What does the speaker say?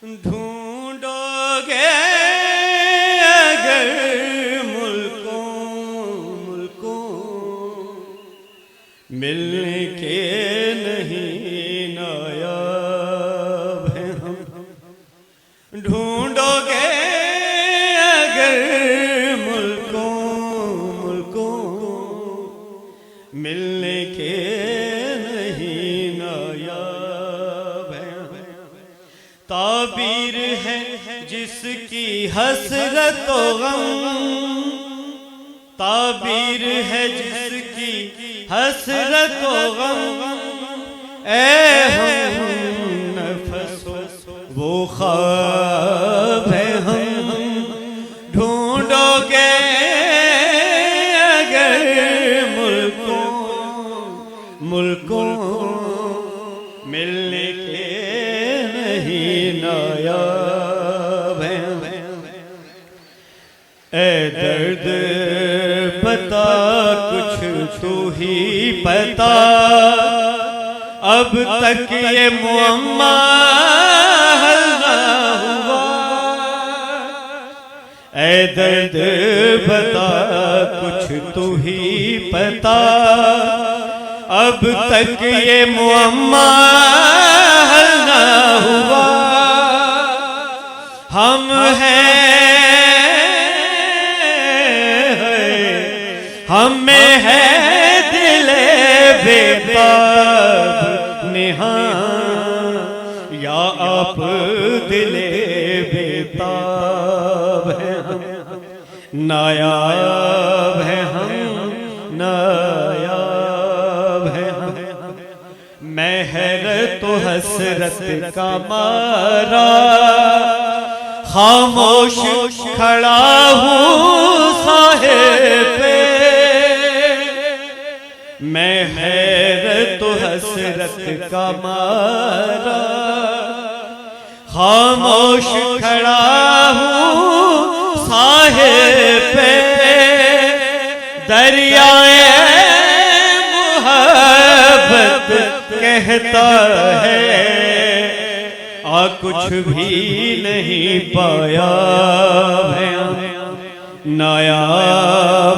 ढूंढोगे अगर मुल्कों मिलने के नहीं नायाब हैं हम। ढूंढोगे अगर मुल्कों मिलने के नहीं नायाब हैं। ताबीर है जिसकी हसरत व गम, ताबीर है जिसकी हसरत व गम। ए हम नफस वो ख्वाब है हम। ढूंढोगे अगर मुल्कों मिलने के नहीं नायाब हैं। ए दर्द पता कुछ तू ही पता, अब तक ये मुअम्मा हल ना हुआ। ए दर्द पता कुछ तू ही पता, अब तक ये मुअम्मा हल ना हुआ। हम हमें है दिले बेताब निहां, या आप दिले बेताब हैं हम। नायाब हैं हम, नायाब हैं हम। मैं हैरत तो हसरत का मारा खामोश खड़ा हूँ साहिब पे। मैं हैरत तो हसरत का मारा खामोश खड़ा हूँ साहिब पे। दरियाए मोहब्बत कहता है आ कुछ भी नहीं पाया है। नायाब